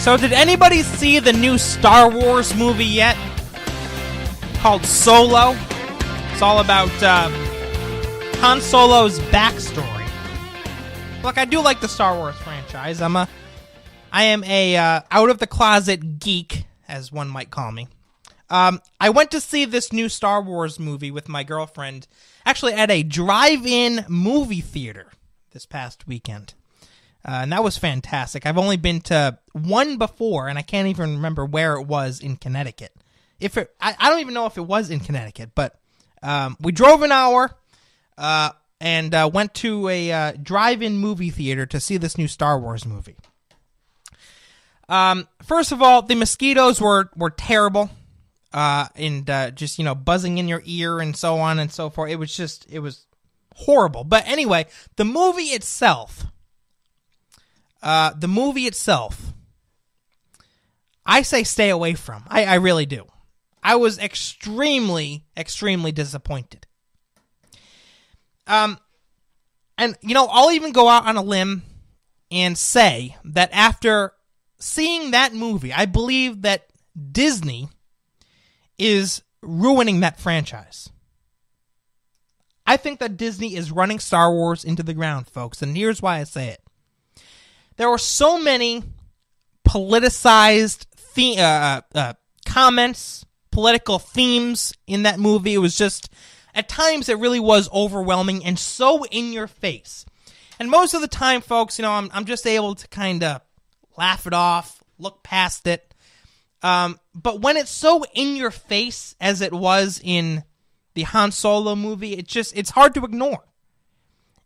So did anybody see the new Star Wars movie yet? Called Solo. It's all about Han Solo's backstory. Look, I do like the Star Wars franchise. I am a out of the closet geek, as one might call me. I went to see this new Star Wars movie with my girlfriend, actually at a drive-in movie theater this past weekend. And that was fantastic. I've only been to one before, and I can't even remember where it was in Connecticut. I don't even know if it was in Connecticut, but we drove an hour and went to a drive-in movie theater to see this new Star Wars movie. First of all, the mosquitoes were terrible, and just, buzzing in your ear and so on and so forth. It was horrible. But anyway, the movie itself, I say stay away from. I really do. I was extremely, extremely disappointed. And, I'll even go out on a limb and say that after seeing that movie, I believe that Disney is ruining that franchise. I think that Disney is running Star Wars into the ground, folks, and here's why I say it. There were so many politicized comments, political themes in that movie. It was just, at times, it really was overwhelming and so in your face. And most of the time, folks, I'm just able to kind of laugh it off, look past it. But when it's so in your face as it was in the Han Solo movie, it's hard to ignore.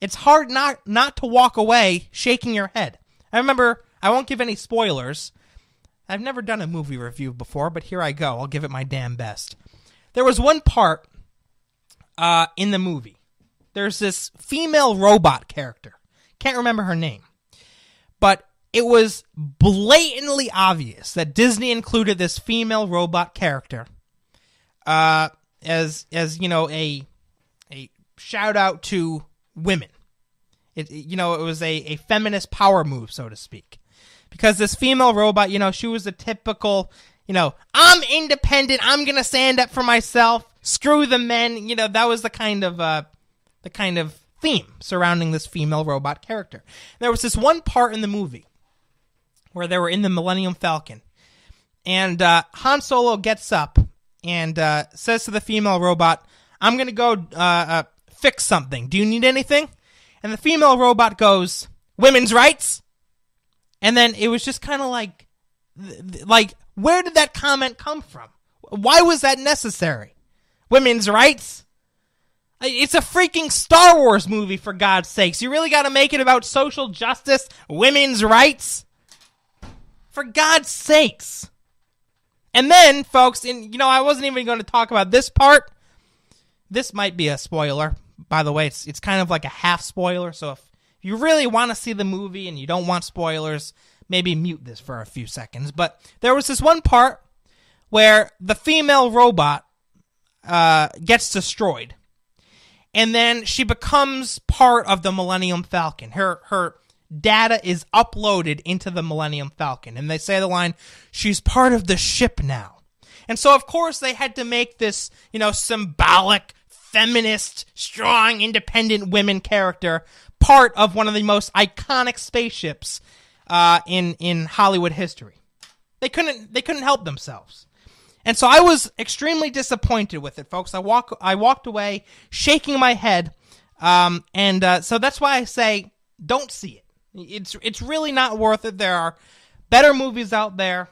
It's hard not to walk away shaking your head. I remember, I won't give any spoilers. I've never done a movie review before, but here I go. I'll give it my damn best. There was one part in the movie. There's this female robot character. Can't remember her name. But it was blatantly obvious that Disney included this female robot character as a shout out to women. It was a feminist power move, so to speak. Because this female robot, she was a typical, I'm independent, I'm going to stand up for myself, screw the men, that was the kind of theme surrounding this female robot character. There was this one part in the movie where they were in the Millennium Falcon, and Han Solo gets up and says to the female robot, I'm going to go fix something. Do you need anything? And the female robot goes, women's rights? And then it was just kind of like, where did that comment come from? Why was that necessary? Women's rights? It's a freaking Star Wars movie, for God's sakes. You really got to make it about social justice, women's rights? For God's sakes. And then, folks, I wasn't even going to talk about this part. This might be a spoiler. By the way, it's kind of like a half spoiler, so if you really want to see the movie and you don't want spoilers, maybe mute this for a few seconds. But there was this one part where the female robot gets destroyed. And then she becomes part of the Millennium Falcon. Her data is uploaded into the Millennium Falcon. And they say the line, she's part of the ship now. And so, of course, they had to make this, symbolic, feminist, strong, independent women character part of one of the most iconic spaceships in Hollywood history. They couldn't help themselves. And so I was extremely disappointed with it, folks. I walked away shaking my head, and so that's why I say don't see it. It's really not worth it. There are better movies out there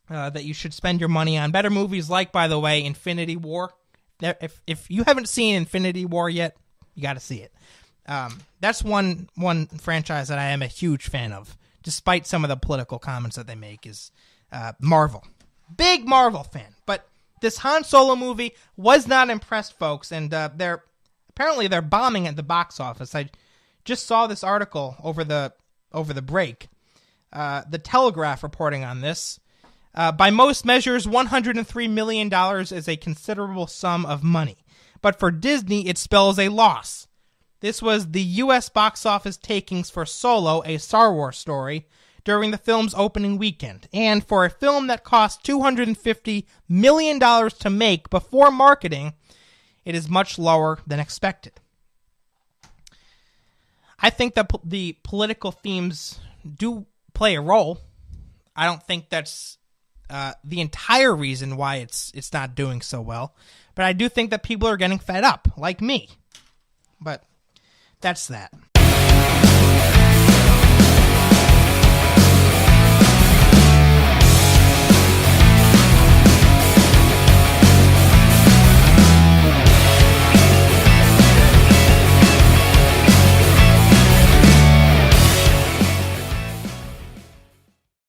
that you should spend your money on. Better movies like, by the way, Infinity War. If you haven't seen Infinity War yet, you got to see it. That's one franchise that I am a huge fan of, despite some of the political comments that they make, is Marvel. Big Marvel fan. But this Han Solo movie was not impressed, folks, and they're bombing at the box office. I just saw this article over the break. The Telegraph reporting on this. By most measures, $103 million is a considerable sum of money. But for Disney, it spells a loss. This was the U.S. box office takings for Solo, a Star Wars story, during the film's opening weekend. And for a film that cost $250 million to make before marketing, it is much lower than expected. I think that the political themes do play a role. I don't think that's the entire reason why it's not doing so well. But I do think that people are getting fed up, like me. But that's that.